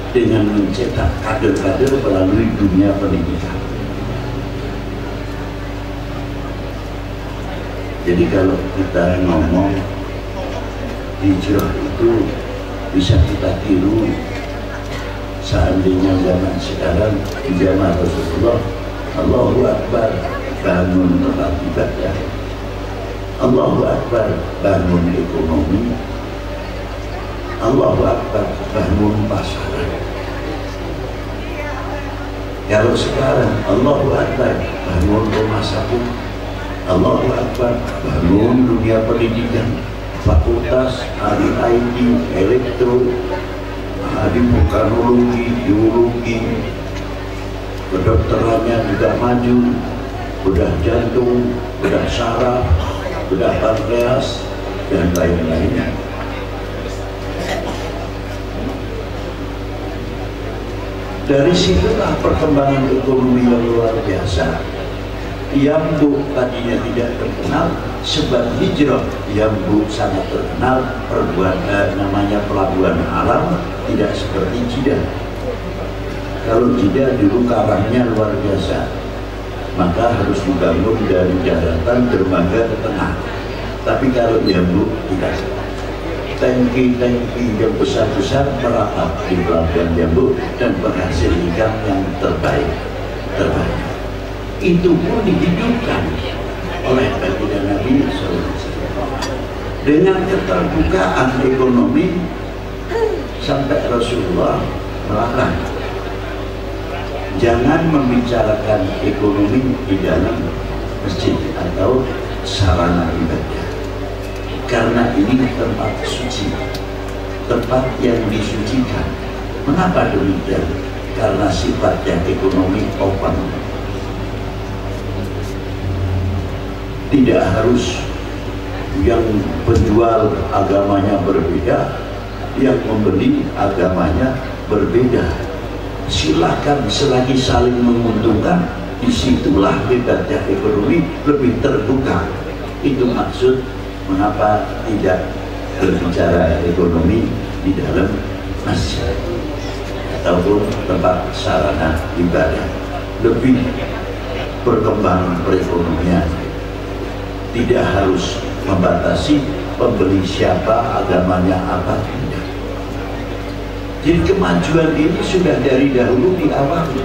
dengan mencetak kader-kader melalui dunia pendidikan. Jadi kalau kita ngomong hijrah itu bisa kita tiru seandainya zaman sekarang di zaman Rasulullah, Allahu Akbar, bangun tempat ibadah, Allahu Akbar, bangun ekonomi, Allahu Akbar, bangun pasaran. Kalau sekarang Allahu Akbar, bangun rumah sakit, Allahu Akbar, bangun dunia pendidikan, fakultas, ahli IT, elektro, ahli vulkanologi, geologi, kedokterannya juga maju, bedah jantung, bedah saraf, bedah pankreas, dan lain-lainnya. Dari situlah perkembangan ekonomi yang luar biasa. Yambu tadinya tidak terkenal, sebab hijrah Yambu sangat terkenal. Namanya pelabuhan alam, tidak seperti Jeddah. Kalau Jeddah dulu karangnya luar biasa, maka harus dibangun dari daratan dermaga ke tengah. Tapi kalau Yambu tidak, tangki-tangki yang besar-besar meratap di pelabuhan Yambu dan penghasil ikan yang terbaik. Itu pun dihidupkan oleh baginda Nabi SAW. Dengan keterbukaan ekonomi sampai Rasulullah melarang jangan membicarakan ekonomi di dalam masjid atau sarana ibadah, karena ini tempat suci, tempat yang disucikan. Mengapa demikian? Karena sifatnya ekonomi open. Tidak harus yang penjual agamanya berbeda, yang membeli agamanya berbeda. Silakan selagi saling menguntungkan, disitulah hebatnya ekonomi, lebih terbuka. Itu maksud mengapa tidak berbicara ekonomi di dalam masjid ataupun tempat sarana ibadah. Lebih berkembang perekonomian, tidak harus membatasi pembeli siapa, agamanya apa, tidak. Jadi kemajuan ini sudah dari dahulu diawali.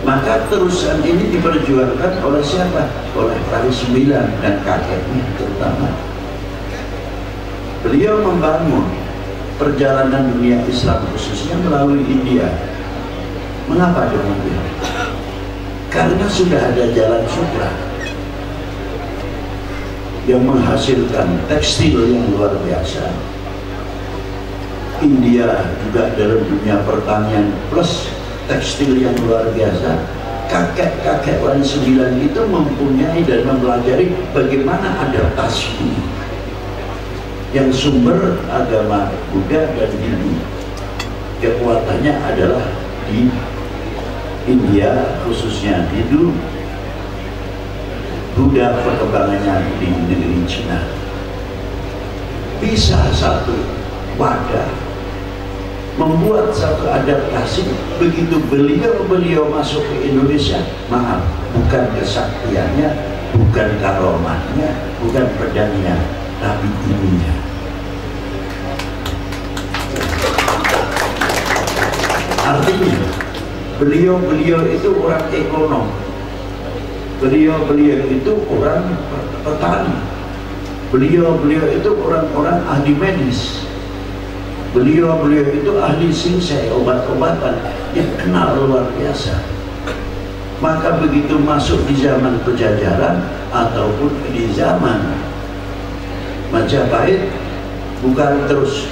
Maka terusan ini diperjuangkan oleh siapa? Oleh Kali Sembilan dan kakeknya terutama. Beliau membangun perjalanan dunia Islam khususnya melalui India. Mengapa demikian? Karena sudah ada jalan sutra yang menghasilkan tekstil yang luar biasa. India juga dalam dunia pertanian plus tekstil yang luar biasa. Kakek-kakek Wali Sembilan itu mempunyai dan mempelajari bagaimana adaptasi yang sumber agama Buddha dan Hindu. Kekuatannya adalah di India, khususnya Hindu. Buddha perkembangannya di negeri Cina. Bisa satu wadah membuat satu adaptasi. Begitu beliau masuk ke Indonesia, maaf, bukan kesaktiannya, bukan karomahnya, bukan pedangnya, tapi ininya. Artinya beliau itu orang ekonom, beliau itu orang petani, beliau itu orang ahli medis, beliau itu ahli sinsai, obat-obatan yang kenal luar biasa. Maka begitu masuk di zaman penjajahan ataupun di zaman Majapahit, bukan terus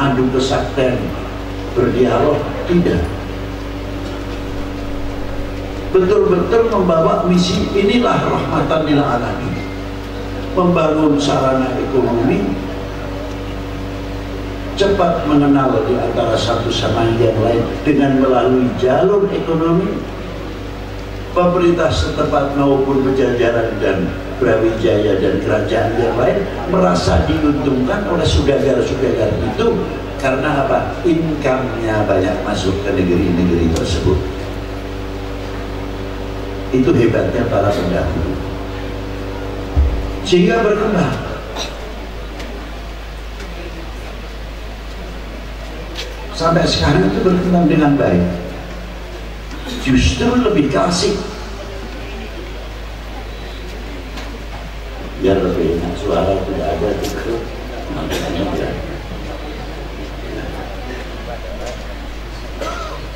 adu kesaktian berdialog, tidak. Betul-betul membawa misi inilah rahmatan lil alamin, membangun sarana ekonomi, cepat mengenal di antara satu sama yang lain dengan melalui jalur ekonomi. Pemerintah setempat maupun Pajajaran dan Brawijaya dan kerajaan yang lain merasa diuntungkan oleh saudagar-saudagar itu Karena apa? Income-nya banyak masuk ke negeri-negeri tersebut. Itu hebatnya para pendahulu. Sehingga berkembang. Sampai sekarang itu berkembang dengan baik. Justru lebih klasik. Biar lebih enak, suara tidak ada itu.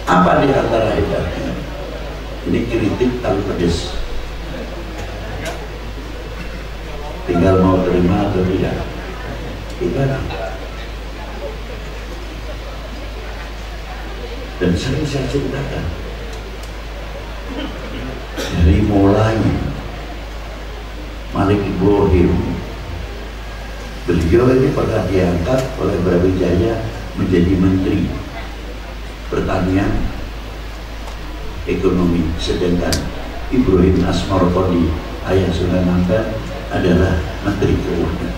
Apa di antara hebatnya? Ini kritik tapi pedes. Tinggal mau terima atau tidak. Ibarat. Dan sering saya ceritakan dari mulai Malik Ibrahim, beliau ini pernah diangkat oleh Brawijaya menjadi menteri pertanian ekonomi, sedangkan Ibrahim Asmorqodi ayah Sunan Ampel adalah menteri keuangan.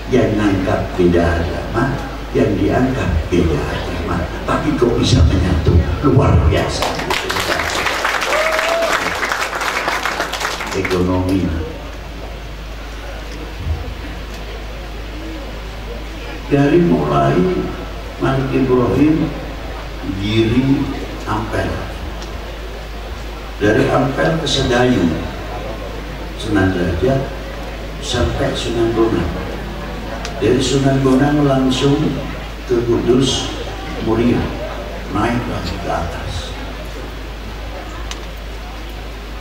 Yang ngangkat beda agama, yang diangkat beda agama, tapi kok bisa menyatu, luar biasa. Ekonomi. Dari mulai Malik Ibrahim, Giri, Ampel, dari Ampel ke Sedayu, Sunan Derajat sampai Sunan Bonang, dari Sunan Bonang langsung ke Kudus, Muria, naik lagi ke atas,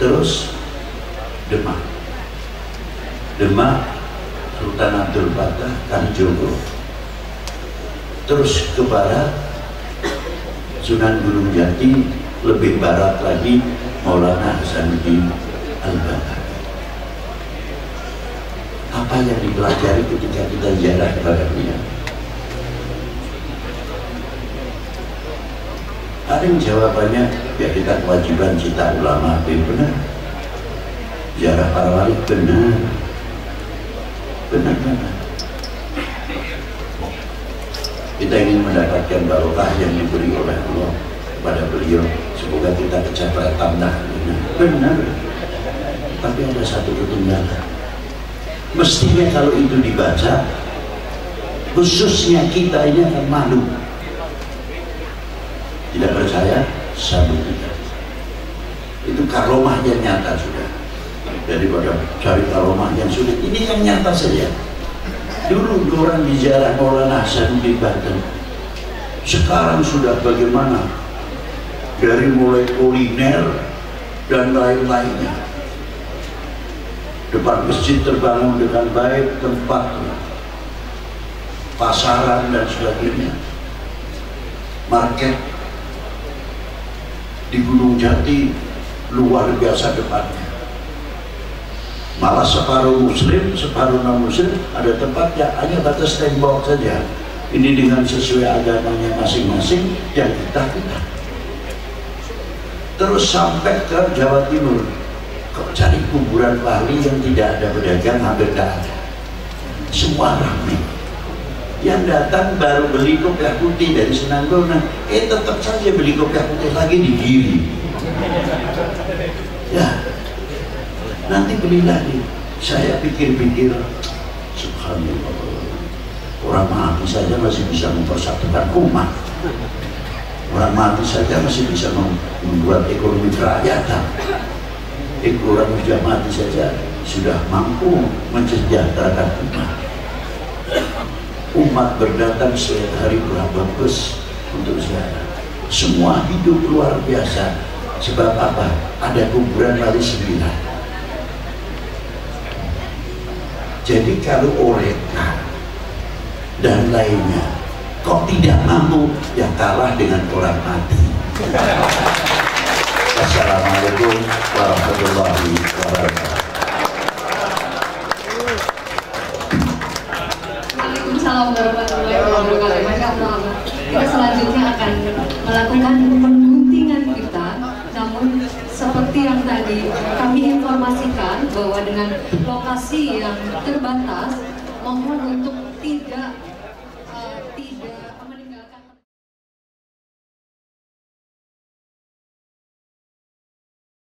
terus Demak, Sultan Abdul Fattah Kalijogo, terus ke barat Sunan Gunung Jati, lebih barat lagi Maulana Hasanuddin Al-Banna. Apa yang dipelajari ketika kita ziarah kepada beliau? Ada yang jawabannya, ya kita kewajiban cita ulama, benar. Ziarah para wali, benar. Kita ingin mendapatkan barokah yang diberi oleh Allah kepada beliau. Semoga kita kecapai tanah. Benar. Tapi ada satu ketunggalan. Mestinya kalau itu dibaca, khususnya kita ini akan malu. Tidak percaya? Sabut kita. Itu karomah yang nyata sudah. Daripada cari karomah yang sulit, ini yang nyata saja. Dulu orang di ziarah Maulana Hasanuddin Banten, sekarang sudah bagaimana? Dari mulai kuliner dan lain-lainnya, depan masjid terbangun dengan baik, tempat pasaran dan sebagainya, market di Gunung Jati luar biasa depannya. Malah separuh muslim, separuh non muslim, ada tempatnya hanya batas tembok saja. Ini dengan sesuai agamanya masing-masing yang kita. Terus sampai ke Jawa Timur, kok cari kuburan wali yang tidak ada pedagang, hampir tidak ada. Semua ramai. Yang datang baru beli kopiah putih dari Sunan Bonang, tetap saja beli kopiah putih lagi di Giri. Ya. Nanti beli lagi. Saya pikir-pikir, subhanallah, orang mati saja masih bisa mempersatukan umat. Orang mati saja masih bisa membuat ekonomi kerakyatan. Orang sudah mati saja sudah mampu mensejahterakan umat. Umat berdatang setiap hari berapa bus untuk ziarah. Semua hidup luar biasa. Sebab apa? Ada kuburan wali 9. Jadi kalau Oreka dan lainnya kok tidak mampu, ya kalah dengan orang mati. Assalamualaikum warahmatullahi wabarakatuh. Waalaikumsalam warahmatullahi wabarakatuh. Masya Allah. Kita selanjutnya akan melakukan pengguntingan kita, namun seperti yang tadi kami informasikan bahwa dengan lokasi yang terbatas, mohon untuk tidak